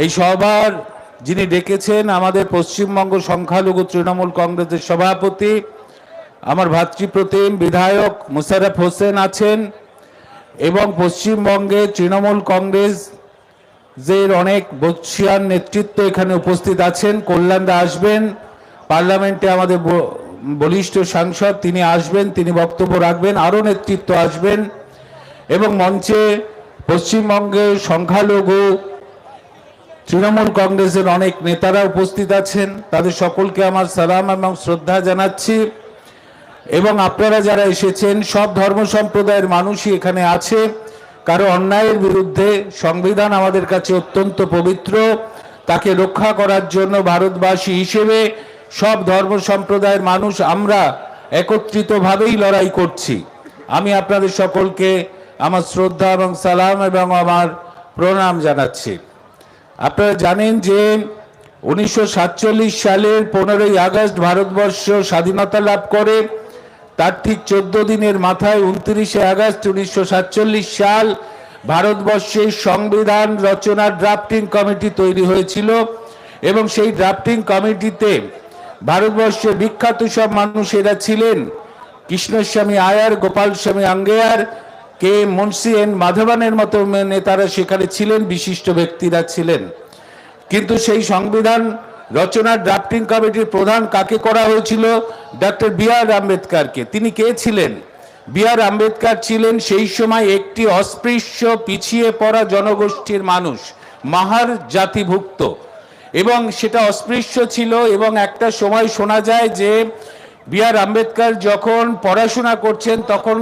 এই সভার যিনি ডেকেছেন আমাদের পশ্চিমবঙ্গ সংখ্যালঘু তৃণমূল কংগ্রেসের সভাপতি আমার ভাতৃপ্রতিম বিধায়ক মোশাররফ হোসেন আছেন এবং পশ্চিমবঙ্গে তৃণমূল কংগ্রেসের অনেক বর্ষীয়ান নেতৃত্ব এখানে উপস্থিত আছেন। কল্যাণদা আসবেন, পার্লামেন্টে আমাদের বলিষ্ঠ সাংসদ তিনি আসবেন, তিনি বক্তব্য রাখবেন, আরও নেতৃত্ব আসবেন এবং মঞ্চে পশ্চিমবঙ্গে সংখ্যালঘু তৃণমূল কংগ্রেসের অনেক নেতারা উপস্থিত আছেন। তাদের সকলকে আমার সালাম এবং শ্রদ্ধা জানাচ্ছি এবং আপনারা যারা এসেছেন সব ধর্ম সম্প্রদায়ের মানুষই এখানে আছে। কারো অন্যায়ের বিরুদ্ধে সংবিধান আমাদের কাছে অত্যন্ত পবিত্র, তাকে রক্ষা করার জন্য ভারতবাসী হিসেবে সব ধর্ম সম্প্রদায়ের মানুষ আমরা একত্রিতভাবেই লড়াই করছি। আমি আপনাদের সকলকে আমার শ্রদ্ধা এবং সালাম এবং আমার প্রণাম জানাচ্ছি। আপনারা জানেন যে 1947 সালের 15ই আগস্ট ভারতবর্ষ স্বাধীনতা লাভ করে। তার ঠিক 14 দিনের মাথায় 29শে আগস্ট 1947 সাল ভারতবর্ষের সংবিধান রচনার ড্রাফটিং কমিটি তৈরি হয়েছিল এবং সেই ড্রাফটিং কমিটিতে ভারতবর্ষের বিখ্যাত সব মানুষেরা ছিলেন। কৃষ্ণস্বামী আয়ার, গোপাল স্বামী আঙ্গেয়ার, কে মুন্সি এন মাধবানের মতো নেতারা সেখানে ছিলেন, বিশিষ্ট ব্যক্তিরা ছিলেন। কিন্তু সেই সংবিধান রচনার ড্রাফটিং কমিটির প্রধান কাকে করা হয়েছিল? Doctor B R. আম্বেদকরকে। তিনি কে ছিলেন? বি.আর. আম্বেদকর ছিলেন সেই সময় একটি অস্পৃশ্য পিছিয়ে পড়া জনগোষ্ঠীর মানুষ, মাহার জাতিভুক্ত, এবং সেটা অস্পৃশ্য ছিল। এবং একটা সময় শোনা যায় যে বি.আর. আম্বেদকর যখন পড়াশোনা করছেন তখন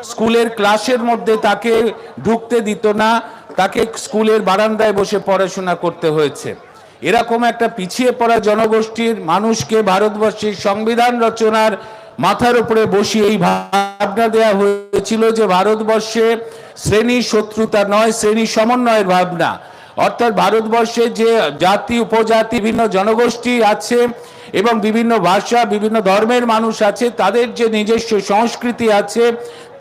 স্কুলের ক্লাসের মধ্যে তাকে ঢুকতে দিত না, তাকে স্কুলের বারান্দায় বসে পড়াশোনা করতে হয়েছে। এরকম একটা পিছিয়ে পড়া জনগোষ্ঠীর মানুষকে ভারতবর্ষের সংবিধান রচনার মাথার উপরে বসিয়ে এই ভাবনা দেওয়া হয়েছিল যে ভারতবর্ষে শ্রেণী শত্রুতা নয়, শ্রেণী সমন্বয়ের ভাবনা। অর্থাৎ ভারতবর্ষে যে জাতি উপজাতি বিভিন্ন জনগোষ্ঠী আছে এবং বিভিন্ন ভাষা বিভিন্ন ধর্মের মানুষ আছে, তাদের যে নিজস্ব সংস্কৃতি আছে,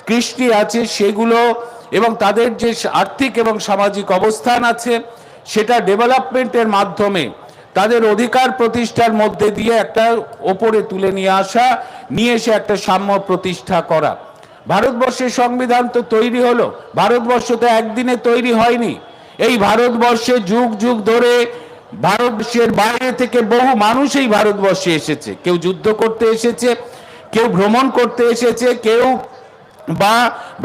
কৃষ্টি আছে, সেগুলো এবং তাদের যে আর্থিক এবং সামাজিক অবস্থান আছে সেটা ডেভেলপমেন্টের মাধ্যমে তাদের অধিকার প্রতিষ্ঠার মধ্যে দিয়ে একটা ওপরে তুলে নিয়ে আসা, নিয়ে এসে একটা সাম্য প্রতিষ্ঠা করা। ভারতবর্ষের সংবিধান তো তৈরি হলো, ভারতবর্ষ তো একদিনে তৈরি হয়নি। এই ভারতবর্ষে যুগ যুগ ধরে ভারতবর্ষের বাইরে থেকে বহু মানুষ এই ভারতবর্ষে এসেছে। কেউ যুদ্ধ করতে এসেছে, কেউ ভ্রমণ করতে এসেছে, কেউ বা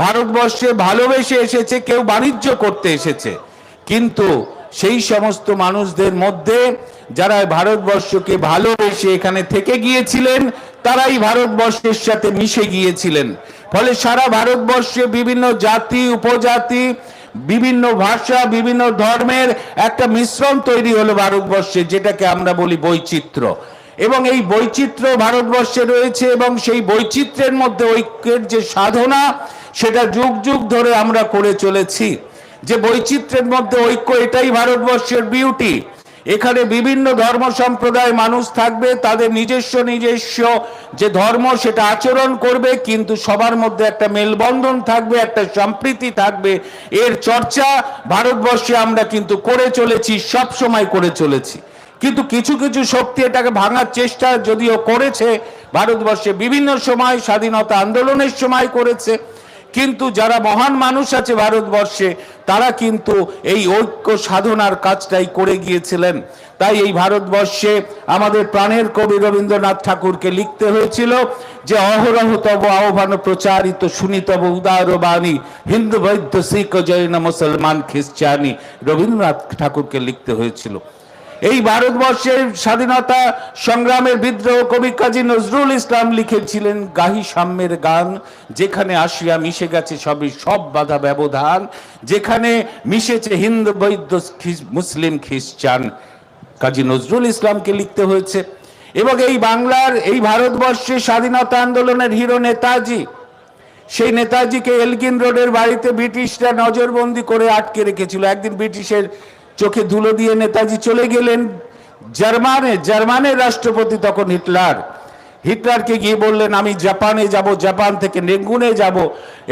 ভারতবর্ষে ভালোবেসে এসেছে, কেউ বাণিজ্য করতে এসেছে। কিন্তু সেই সমস্ত মানুষদের মধ্যে যারা ভারতবর্ষকে ভালোবেসে এখানে থেকে গিয়েছিলেন তারাই ভারতবর্ষের সাথে মিশে গিয়েছিলেন। ফলে সারা ভারতবর্ষে বিভিন্ন জাতি উপজাতি বিভিন্ন ভাষা বিভিন্ন ধর্মের একটা মিশ্রণ তৈরি হলো ভারতবর্ষে, যেটাকে আমরা বলি বৈচিত্র্য। এবং এই বৈচিত্র্য ভারতবর্ষে রয়েছে এবং সেই বৈচিত্র্যের মধ্যে ঐক্যের যে সাধনা সেটা যুগ যুগ ধরে আমরা করে চলেছি। যে বৈচিত্র্যের মধ্যে ঐক্য, এটাই ভারতবর্ষের বিউটি। এখানে বিভিন্ন ধর্ম সম্প্রদায় মানুষ থাকবে, তাদের নিজস্ব নিজস্ব যে ধর্ম সেটা আচরণ করবে, কিন্তু সবার মধ্যে একটা মেলবন্ধন থাকবে, একটা সম্প্রীতি থাকবে। এর চর্চা ভারতবর্ষে আমরা কিন্তু করে চলেছি, সব সময় করে চলেছি। কিন্তু কিছু কিছু শক্তি এটাকে ভাঙার চেষ্টা যদিও করেছে, ভারতবর্ষে বিভিন্ন সময় স্বাধীনতা আন্দোলনের সময় করেছে, কিন্তু যারা মহান মানুষ আছে ভারতবর্ষে তারা কিন্তু এই ঐক্য সাধনার কাজটাই করে গিয়েছিলেন। তাই এই ভারতবর্ষে আমাদের প্রাণের কবি রবীন্দ্রনাথ ঠাকুরকে লিখতে হয়েছিল যে অহরহ তব আহ্বান প্রচারিত শুনিতব উদার বাণী, হিন্দু বৌদ্ধ শিখ জৈন মুসলমান খ্রিস্টানি। রবীন্দ্রনাথ ঠাকুরকে লিখতে হয়েছিল। এই ভারতবর্ষের স্বাধীনতা সংগ্রামের বিদ্রোহ কবি কাজী নজরুল ইসলাম লিখেছিলেন গাহি সাম্যের গান, যেখানে আসিয়া মিশে গেছে সবই সব বাধা ব্যবধান, যেখানে মিশেছে হিন্দু বৌদ্ধ মুসলিম খ্রিস্টান। কাজী নজরুল ইসলামকে লিখতে হয়েছে। এবং এই বাংলার এই ভারতবর্ষের স্বাধীনতা আন্দোলনের হিরো নেতাজি, সেই নেতাজিকে এলগিন রোডের বাড়িতে ব্রিটিশরা নজরবন্দি করে আটকে রেখেছিল। একদিন ব্রিটিশের চোখে ধুলো দিয়ে নেতাজি চলে গেলেন জার্মানের রাষ্ট্রপতি তখন হিটলার। হিটলারকে গিয়ে বললেন আমি জাপানে যাব, জাপান থেকে রেঙ্গুনে যাব,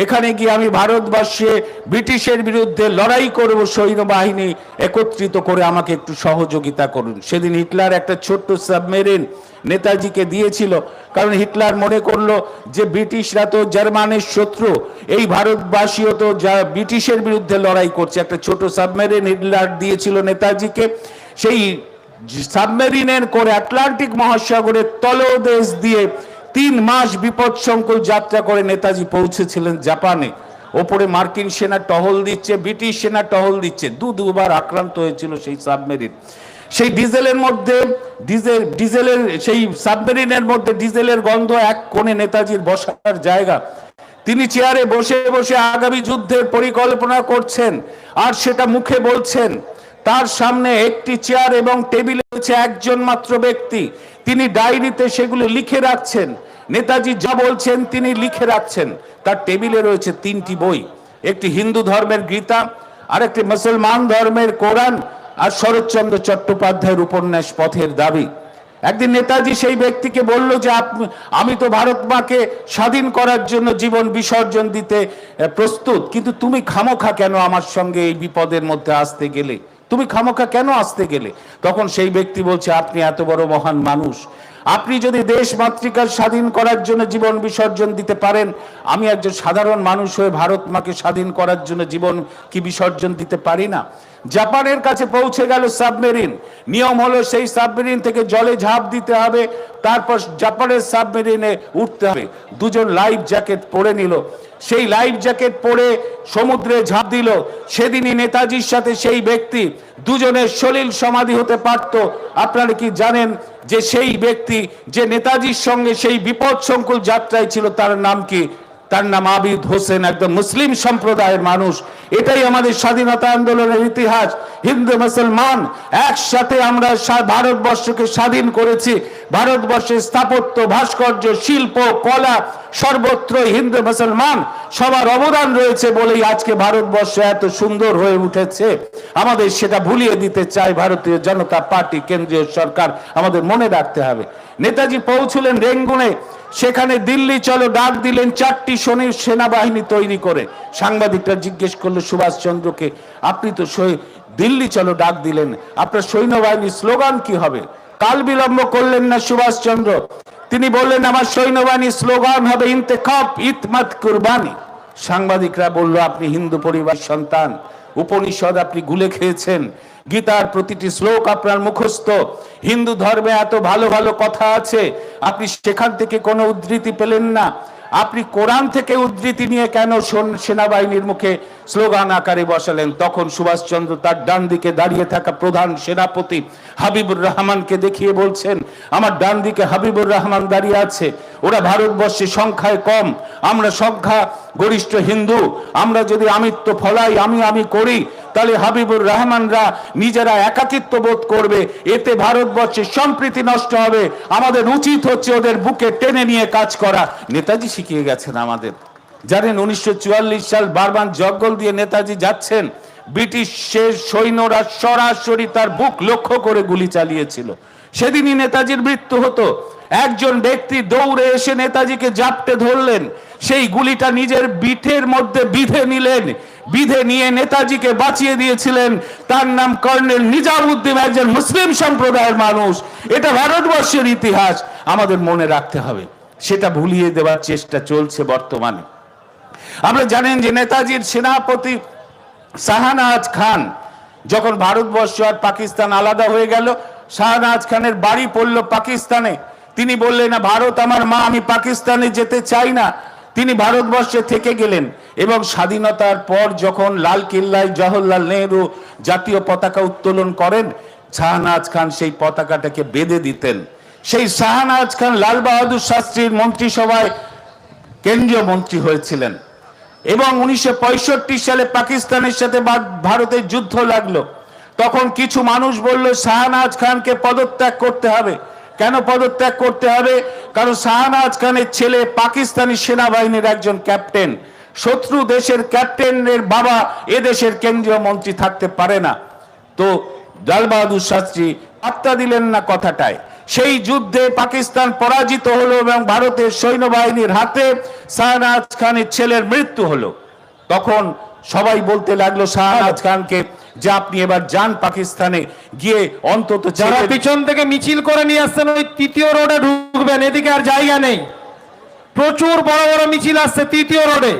এখানে গিয়ে আমি ভারতবর্ষে ব্রিটিশের বিরুদ্ধে লড়াই করব, সৈন্যবাহিনী একত্রিত করে আমাকে একটু সহযোগিতা করুন। সেদিন হিটলার একটা ছোট্ট সাবমেরিন নেতাজিকে দিয়েছিল, কারণ হিটলার মনে করলো যে ব্রিটিশরা তো জার্মানের শত্রু, এই ভারতবাসীও তো ব্রিটিশের বিরুদ্ধে লড়াই করছে। একটা ছোট সাবমেরিন হিটলার দিয়েছিল নেতাজিকে। সেই সাবমেরিনের করে আটলান্টিক মহাসাগরের তলদেশ দিয়ে 3 মাস বিপদসংকুল যাত্রা করে নেতাজি পৌঁছেছিলেন জাপানে। ওপরে মার্কিন সেনা টহল দিচ্ছে, ব্রিটিশ সেনা টহল দিচ্ছে। দুবার আক্রান্ত হয়েছিল সেই সাবমেরিন। সেই ডিজেলের মধ্যে ডিজেলের সেই সাবমেরিনের মধ্যে ডিজেলের গন্ধ, এক কোণে নেতাজির বসার জায়গা। তিনি চেয়ারে বসে বসে আগামী যুদ্ধের পরিকল্পনা করছেন, আর সেটা মুখে বলছেন। তার সামনে একটি চেয়ার এবং টেবিলে রয়েছে একজন মাত্র ব্যক্তি। তিনি ডায়েরিতে সেগুলো লিখে রাখছেন। নেতাজি যা বলছেন তিনি লিখে রাখছেন। তার টেবিলে রয়েছে 3টি বই, একটি হিন্দু ধর্মের গীতা, আরেকটি মুসলমান ধর্মের কোরআন, আর শরৎচন্দ্র চট্টোপাধ্যায়ের উপন্যাস পথের দাবি। একদিন নেতাজি সেই ব্যক্তিকে বলল যে আমি তো ভারত মাকে স্বাধীন করার জন্য জীবন বিসর্জন দিতে প্রস্তুত, কিন্তু তুমি খামোখা কেন আমার সঙ্গে এই বিপদের মধ্যে আসতে গেলে? তুমি খামোখা কেন আসতে গেলে? তখন সেই ব্যক্তি বলছে, আপনি এত বড় মহান মানুষ, আপনি যদি দেশ মাতৃকার স্বাধীন করার জন্য জীবন বিসর্জন দিতে পারেন, আমি একজন সাধারণ মানুষ হয়ে ভারত মাকে স্বাধীন করার জন্য জীবন কি বিসর্জন দিতে পারি না? জাপানের কাছে পৌঁছে গেল সাবমেরিন। নিয়ম হলো সেই সাবমেরিন থেকে জলে ঝাঁপ দিতে হবে, তারপর জাপানের সাবমেরিনে উঠতে হবে। দুজন লাইফ জ্যাকেট পরে নিল, সেই লাইফ জ্যাকেট পরে সমুদ্রে ঝাঁপ দিল। সেদিনই নেতাজির সাথে সেই ব্যক্তি দুজনের সলিল সমাধি হতে পারত। আপনারা কি জানেন যে সেই ব্যক্তি যে নেতাজির সঙ্গে সেই বিপদ সংকুল যাত্রায় ছিল, তার নাম কি? তার নাম আবিদ হোসেন, একদম মুসলিম সম্প্রদায়ের মানুষ। এটাই আমাদের স্বাধীনতা আন্দোলনের ইতিহাস। হিন্দু মুসলমান একসাথে আমরা ভারতবর্ষকে স্বাধীন করেছি। ভারতবর্ষের স্থাপত্য, ভাস্কর্য, শিল্প, কলা সর্বত্র হিন্দু মুসলমান সবার অবদান রয়েছে বলেই আজকে ভারতবর্ষ এত সুন্দর হয়ে উঠেছে। আমাদের সেটা ভুলিয়ে দিতে চায় ভারতীয় জনতা পার্টি, কেন্দ্রীয় সরকার। আমাদের মনে রাখতে হবে। নেতাজি পৌঁছলেন রেঙ্গুনে। সেখানে দিল্লি চলো ডাক দিলেন 4টি সেনাবাহিনী তৈরি করে। সাংবাদিকরা জিজ্ঞেস করলো সুভাষচন্দ্রকে, আপনি তো দিল্লি চলো ডাক দিলেন, আপনার সৈন্যবাহিনীর স্লোগান কি হবে? কাল বিলম্ব করলেন না সুভাষচন্দ্র। তিনি বললেন, আমার সৈন্যবাহিনীর স্লোগান হবে ইন্তেখাব ইতমাত কুরবানি। সাংবাদিকরা বলল, আপনি হিন্দু পরিবার সন্তান, উপনিষদ আপনি গুলে খেয়েছেন, গীতার প্রতিটি শ্লোক আপনার মুখস্থ, হিন্দু ধর্মে এত ভালো ভালো কথা আছে, আপনি সেখান থেকে কোনো উদ্ধৃতি পেলেন না। আপনি কোরআন থেকে উদ্ধৃতি নিয়ে কেন সেনাবাহিনীর মুখে স্লোগান আকারে বসালেন? তখন সুভাষচন্দ্র তার ডান দিকে দাঁড়িয়ে থাকা প্রধান সেনাপতি হাবিবুর রহমানকে দেখিয়ে বলছেন, আমার ডান দিকে হাবিবুর রহমান দাঁড়িয়ে আছে, ওরা ভারতবর্ষে সংখ্যায় কম, আমরা সংখ্যা গরিষ্ঠ হিন্দু, আমরা যদি আমিত্ব ফলাই, আমি করি, তাহলে হাবিবুর রহমানরা নিজেরা একাকিত্ব বোধ করবে, এতে ভারতবর্ষের সম্প্রীতি নষ্ট হবে। আমাদের উচিত হচ্ছে ওদের বুকে টেনে নিয়ে কাজ করা। নেতাজি শিখিয়ে গেছেন আমাদের। জানেন 1944 সাল বারবান জঙ্গল দিয়ে নেতাজি যাচ্ছেন, ব্রিটিশের সৈন্যরা সরাসরি তার বুক লক্ষ্য করে গুলি চালিয়েছিল। সেদিনই নেতাজির মৃত্যু হতো। একজন ব্যক্তি দৌড়ে এসে নেতাজিকে জাপটে ধরলেন, সেই গুলিটা নিজের পিঠের মধ্যে বিঁধে নিলেন, বিধে নিয়ে নেতাজিকে বাঁচিয়ে দিয়েছিলেন। তার নাম কর্নেল নিজামউদ্দিন, একজন মুসলিম সম্প্রদায়ের মানুষ। এটা ভারতবর্ষের ইতিহাস, আমাদের মনে রাখতে হবে। সেটা ভুলিয়ে দেওয়ার চেষ্টা চলছে বর্তমানে। আমরা জানেন যে নেতাজির সেনাপতি শাহনাজ খান, যখন ভারতবর্ষ আর পাকিস্তান আলাদা হয়ে গেল, শাহনাজ খানের বাড়ি পড়ল পাকিস্তানে। তিনি বললেন, না ভারত আমার মা, আমি পাকিস্তানে যেতে চাই না। তিনি ভারতবর্ষে থেকে গেলেন এবং স্বাধীনতার পর যখন লাল কেল্লায় জওহরলাল নেহরু জাতীয় পতাকা উত্তোলন করেন, শাহনাজ খান সেই পতাকাটাকে বেঁধে দিতেন। সেই শাহনাজ খান লাল বাহাদুর শাস্ত্রীর মন্ত্রিসভায় কেন্দ্রীয় মন্ত্রী হয়েছিলেন এবং 1965 সালে পাকিস্তানের সাথে ভারতের যুদ্ধ লাগলো। তখন কিছু মানুষ বলল, শাহনাজ খানকে পদত্যাগ করতে হবে। কেন পদত্যাগ করতে হবে? কারণ শাহনাজ খানের ছেলে পাকিস্তানি সেনাবাহিনীর একজন ক্যাপ্টেন। শত্রু দেশের ক্যাপ্টেনের বাবা এদেশের কেন্দ্রীয় মন্ত্রী থাকতে পারে না। তো লাল বাহাদুর শাস্ত্রী পাত্তা দিলেন না কথাটায়। সেই যুদ্ধে পাকিস্তান পরাজিত হলো এবং ভারতের সৈন্যবাহিনীর হাতে শাহনাজ খানের ছেলের মৃত্যু হলো, তখন সবাই বলতে লাগলো শাহনাজ খানকে যে আপনি এবার যান পাকিস্তানে, গিয়ে অন্তত যারা পিছন থেকে মিছিল করে নিয়ে আসছেন ওই তৃতীয় রোডে ঢুকবেন, এদিকে আর জায়গা নেই, প্রচুর বড় বড় মিছিল আসছে তৃতীয় রোডে।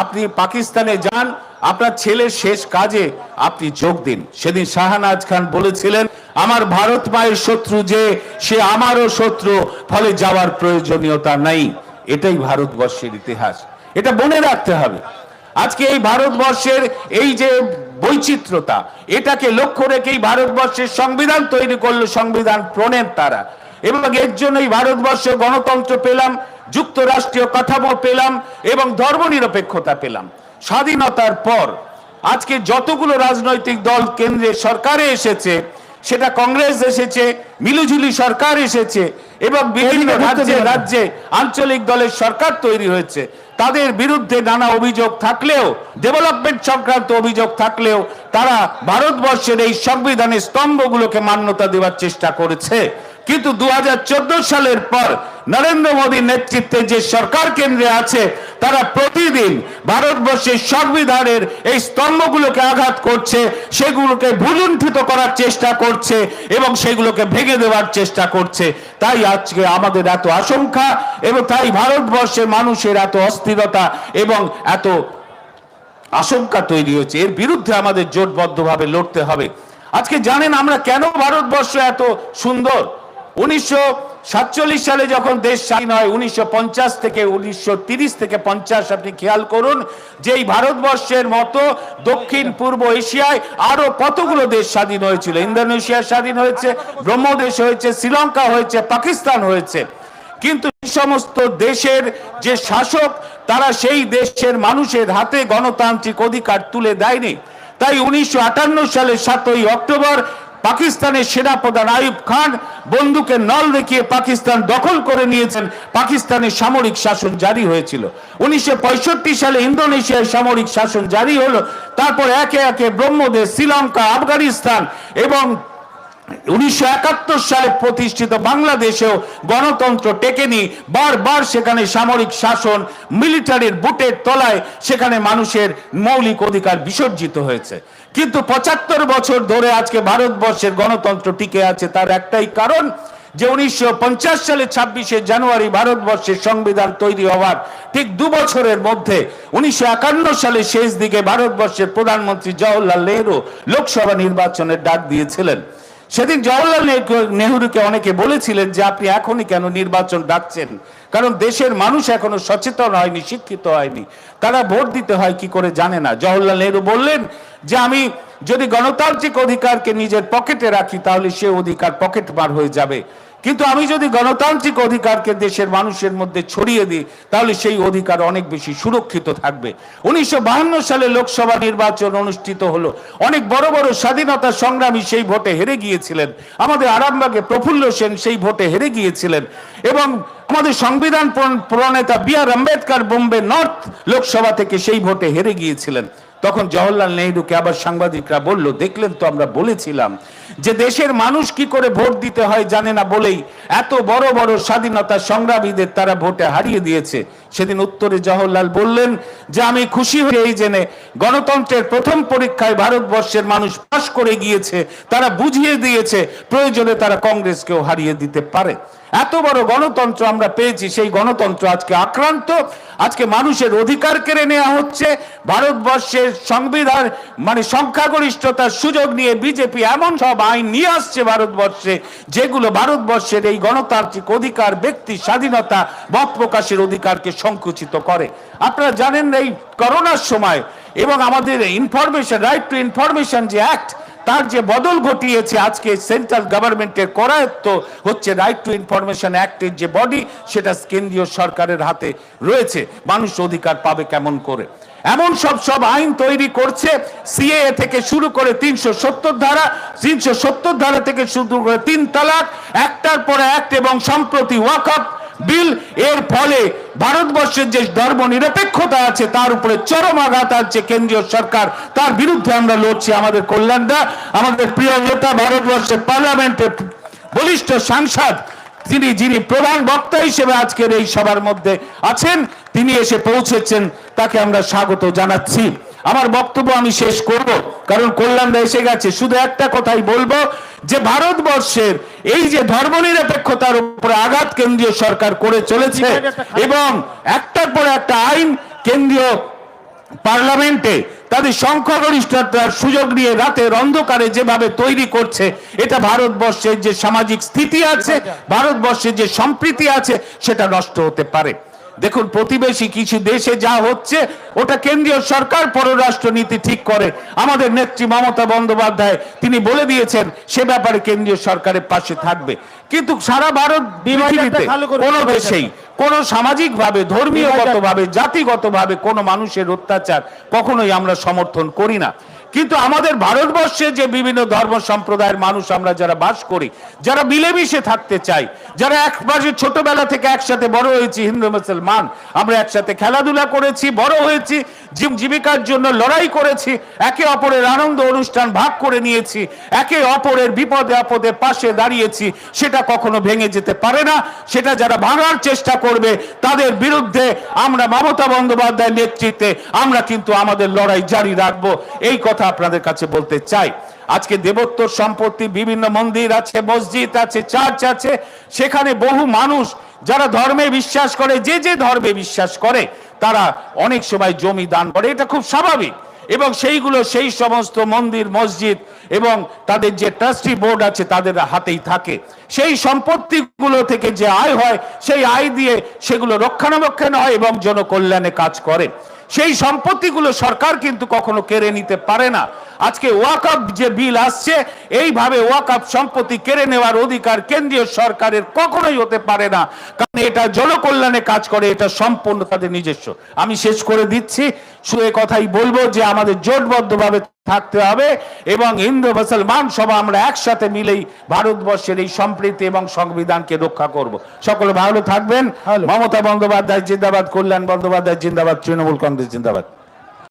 আপনি পাকিস্তানে যান, আপনার ছেলের শেষ কাজে আপনি যোগ দিন। সেদিন শাহনাজ খান বলেছিলেন আমার ভারত মায়ের শত্রু যে সে আমারও শত্রু, ফলে যাওয়ার প্রয়োজনীয়তা নাই। এটাই ভারতবর্ষের ইতিহাস, এটা মনে রাখতে হবে। আজকে এই ভারতবর্ষের এই যে বৈচিত্র্যতা, এটাকে লক্ষ্য রেখেই ভারতবর্ষের সংবিধান তৈরি করলো সংবিধান প্রণেতারা, এবং এর জন্যই ভারতবর্ষে গণতন্ত্র পেলাম, যুক্তরাষ্ট্রীয় কাঠামো পেলাম এবং ধর্মনিরপেক্ষতা পেলাম। স্বাধীনতার পর আজকে যতগুলো রাজনৈতিক দল কেন্দ্রের সরকারে এসেছে, সেটা কংগ্রেস এসেছে, মিলিঝুলি সরকার এসেছে এবং বিভিন্ন রাজ্যে রাজ্যে আঞ্চলিক দলের সরকার তৈরি হয়েছে, তাদের বিরুদ্ধে নানা অভিযোগ থাকলেও, ডেভেলপমেন্ট সংক্রান্ত অভিযোগ থাকলেও, তারা ভারতবর্ষের এই সংবিধানের স্তম্ভগুলোকে মান্যতা দেওয়ার চেষ্টা করেছে। কিন্তু 2014 সালের পর নরেন্দ্র মোদীর নেতৃত্বে যে সরকার কেন্দ্রে আছে, তারা প্রতিদিন ভারতবর্ষের সংবিধানের এই স্তম্ভগুলোকে আঘাত করছে, সেগুলোকে ভুলুণ্ঠিত করার চেষ্টা করছে এবং সেগুলোকে ভেঙে দেওয়ার চেষ্টা করছে। তাই আজকে আমাদের এত আশঙ্কা এবং তাই ভারতবর্ষের মানুষের এত অস্থিরতা এবং এত আশঙ্কা তৈরি হয়েছে। এর বিরুদ্ধে আমাদের জোটবদ্ধভাবে লড়তে হবে। আজকে জানেন আমরা কেন ভারতবর্ষ এত সুন্দর? 1947 সালে যখন দেশ স্বাধীন হয়, 1950 থেকে 1930 থেকে 50, আপনি খেয়াল করুন যে এই ভারতবর্ষের মতো দক্ষিণ পূর্ব এশিয়ায় আরো কতগুলো দেশ স্বাধীন হয়েছিল। ইন্দোনেশিয়া স্বাধীন হয়েছে, ব্রহ্মদেশ হয়েছে, শ্রীলঙ্কা হয়েছে, পাকিস্তান হয়েছে। কিন্তু এই সমস্ত দেশের যে শাসক, তারা সেই দেশের মানুষের হাতে গণতান্ত্রিক অধিকার তুলে দেয়নি। তাই 1958 সালের 7ই অক্টোবর পাকিস্তানের সেনাপ্রধান আইয়ুব খান বন্দুকের নল দেখিয়ে পাকিস্তান দখল করে নিয়েছেন, পাকিস্তানের সামরিক শাসন জারি হয়েছিল। 1965 সালে ইন্দোনেশিয়ায় সামরিক শাসন জারি হলো, তারপর একে একে ব্রহ্মদেশ, শ্রীলঙ্কা, আফগানিস্তান এবং 1971 সালে প্রতিষ্ঠিত বাংলাদেশেও গণতন্ত্র টেকেনি। বারবার সেখানে সামরিক শাসন, মিলিটারির বুটের তলায় সেখানে মানুষের মৌলিক অধিকার বিসর্জিত হয়েছে। কিন্তু 75 বছর ধরে আজকে ভারতবর্ষের গণতন্ত্র টিকে আছে, তার একটাই কারণ যে 1950 সালে 26শে জানুয়ারি ভারতবর্ষের সংবিধান তৈরি হওয়ার ঠিক 2 বছরের মধ্যে 1951 সালের শেষ দিকে ভারতবর্ষের প্রধানমন্ত্রী জওহরলাল নেহরু লোকসভা নির্বাচনের ডাক দিয়েছিলেন। সেদিন জওহরলাল নেহরুকে অনেকে বলেছিলেন যে আপনি এখনই কেন নির্বাচন ডাকছেন, কারণ দেশের মানুষ এখনো সচেতন হয়নি, শিক্ষিত হয়নি, তারা ভোট দিতে হয় কি করে জানে না। জওহরলাল নেহরু বললেন যে আমি যদি গণতান্ত্রিক অধিকারকে নিজের পকেটে রাখি তাহলে সে অধিকার পকেট মার হয়ে যাবে, কিন্তু আমি যদি গণতান্ত্রিক অধিকারকে দেশের মানুষের মধ্যে ছড়িয়ে দিই তাহলে সেই অধিকার অনেক বেশি সুরক্ষিত থাকবে। 1952 সালে লোকসভা নির্বাচন অনুষ্ঠিত হলো, অনেক বড় বড় স্বাধীনতা সংগ্রামী সেই ভোটে হেরে গিয়েছিলেন। আমাদের আরামবাগে প্রফুল্ল সেন সেই ভোটে হেরে গিয়েছিলেন এবং আমাদের সংবিধান প্রণেতা বি.আর. আম্বেদকর বোম্বে নর্থ লোকসভা থেকে সেই ভোটে হেরে গিয়েছিলেন। তখন জওহরলাল নেহরুকে আবার সাংবাদিকরা বলল, দেখলেন তো আমরা বলেছিলাম যে দেশের মানুষ কি করে ভোট দিতে হয় জানে না বলেই এত বড় বড় স্বাধীনতা সংগ্রামীদের তারা ভোটে হারিয়ে দিয়েছে। সেদিন উত্তরে জওহরলাল বললেন যে আমি খুশি হয়ে এই জেনে গণতন্ত্রের প্রথম পরীক্ষায় ভারতবর্ষের মানুষ পাশ করে গিয়েছে, তারা বুঝিয়ে দিয়েছে প্রয়োজনে তারা কংগ্রেসকেও হারিয়ে দিতে পারে। এত বড় গণতন্ত্র আমরা পেয়েছি, সেই গণতন্ত্র আজকে আক্রান্ত। আজকে মানুষের অধিকার কেড়ে নেওয়া হচ্ছে। ভারতবর্ষের সংবিধান মানে সংখ্যাগরিষ্ঠতার সুযোগ নিয়ে বিজেপি এমন সব আইন নিয়ে আসছে ভারতবর্ষে, যেগুলো ভারতবর্ষের এই গণতান্ত্রিক অধিকার, ব্যক্তি স্বাধীনতা, মত প্রকাশের অধিকারকে সংকুচিত করে। আপনারা জানেন এই করোনার সময় এবং আমাদের ইনফরমেশন, রাইট টু ইনফরমেশন যে অ্যাক্ট, তার যে বদল ঘটিয়েছে আজকে সেন্ট্রাল গভর্নমেন্টের করায়ত্ত হচ্ছে রাইট টু ইনফরমেশন অ্যাক্টের যে বডি, সেটা কেন্দ্রীয় সরকারের হাতে রয়েছে। মানুষ অধিকার পাবে কেমন করে? এমন সব আইন তৈরি করছে, সিএএ থেকে শুরু করে 370 ধারা, 370 ধারা থেকে শুরু করে 3 তালাক, একটার পর এক, এবং সম্প্রতি ওয়াকফ বিল। এর ফলে ভারতবর্ষের যে ধর্ম নিরপেক্ষতা আছে তার উপরে চরম আঘাত আছে কেন্দ্রীয় সরকার, তার বিরুদ্ধে আমরা লড়ছি। আমাদের কল্যাণদা, আমাদের প্রিয় নেতা, ভারতবর্ষের পার্লামেন্টে বলিষ্ঠ সাংসদ যিনি প্রধান বক্তা হিসেবে আজকের এই সভার মধ্যে আছেন, তিনি এসে পৌঁছেছেন, তাকে আমরা স্বাগত জানাচ্ছি। আমার বক্তব্য আমি শেষ করব, কারণ কল্যাণদা এসে গেছে। শুধু একটা কথাই বলবো যে ভারতবর্ষের এই যে ধর্মনিরপেক্ষতার উপরে আঘাত কেন্দ্রীয় সরকার করে চলেছে এবং একটার পর একটা আইন কেন্দ্রীয় পার্লামেন্টে তাদের সংখ্যাগরিষ্ঠতার সুযোগ নিয়ে রাতের অন্ধকারে যেভাবে তৈরি করছে, এটা ভারতবর্ষের যে সামাজিক স্থিতি আছে, ভারতবর্ষের যে সম্প্রীতি আছে, সেটা নষ্ট হতে পারে। দেখুন, প্রতিবেশী কিছু দেশে যা হচ্ছে ওটা কেন্দ্রীয় সরকার পররাষ্ট্র নীতি ঠিক করে। আমাদের নেত্রী মমতা বন্দ্যোপাধ্যায় তিনি বলে দিয়েছেন সে ব্যাপারে কেন্দ্রীয় সরকারের পাশে থাকবে। কিন্তু সারা ভারত পৃথিবীতে কোনো দেশেই কোন সামাজিক ভাবে, ধর্মীয়গতভাবে, জাতিগতভাবে কোনো মানুষের অত্যাচার কখনোই আমরা সমর্থন করি না। কিন্তু আমাদের ভারতবর্ষে যে বিভিন্ন ধর্ম সম্প্রদায়ের মানুষ আমরা যারা বাস করি, যারা মিলেমিশে থাকতে চাই, যারা একপাশে ছোটবেলা থেকে একসাথে বড় হয়েছি, হিন্দু মুসলমান, আমরা একসাথে খেলাধুলা করেছি, বড় হয়েছি, জীবিকার জন্য লড়াই করেছি, একে অপরের আনন্দ অনুষ্ঠান ভাগ করে নিয়েছি, একে অপরের বিপদে আপদে পাশে দাঁড়িয়েছি, সেটা কখনো ভেঙে যেতে পারে না। সেটা যারা ভাঙার চেষ্টা করবে তাদের বিরুদ্ধে আমরা মমতা বন্দ্যোপাধ্যায়ের নেতৃত্বে আমরা কিন্তু আমাদের লড়াই জারি রাখবো, এই কথা আপনাদের কাছে বলতে চাই। আজকে দেবোত্তর সম্পত্তি, বিভিন্ন মন্দির আছে, মসজিদ আছে, চার্চ আছে, সেখানে বহু মানুষ যারা ধর্মে বিশ্বাস করে, যে ধর্মে বিশ্বাস করে, তারা অনেক সময় জমি দান করে, এটা খুব স্বাভাবিক। এবং সেইগুলো সেই সমস্ত মন্দির, মসজিদ এবং তাদের যে ট্রাস্টি বোর্ড আছে তাদের হাতেই থাকে। সেই সম্পত্তিগুলো থেকে যে আয় হয়, সেই আয় দিয়ে সেগুলো রক্ষণাবেক্ষণ হয় এবং জনকল্যাণে কাজ করে। সেই সম্পত্তিগুলো সরকার কিন্তু কখনো কেড়ে নিতে পারে না। আজকে ওয়াকফ যে বিল আসছে, এইভাবে ওয়াকফ সম্পত্তি কেড়ে নেওয়ার অধিকার কেন্দ্রীয় সরকারের কখনোই হতে পারে না, কারণ এটা জনকল্যাণে কাজ করে, এটা সম্পূর্ণ তাদের নিজস্ব। আমি শেষ করে দিচ্ছি, শুধু কথাই বলবো যে আমাদের জোটবদ্ধভাবে থাকতে হবে এবং হিন্দু মুসলমান সব আমরা একসাথে মিলেই ভারতবর্ষের এই সম্প্রীতি এবং সংবিধানকে রক্ষা করব। সকলে ভালো থাকবেন। মমতা বন্দ্যোপাধ্যায় জিন্দাবাদ, কল্যাণ বন্দ্যোপাধ্যায় জিন্দাবাদ, তৃণমূল কংগ্রেস জিন্দাবাদ।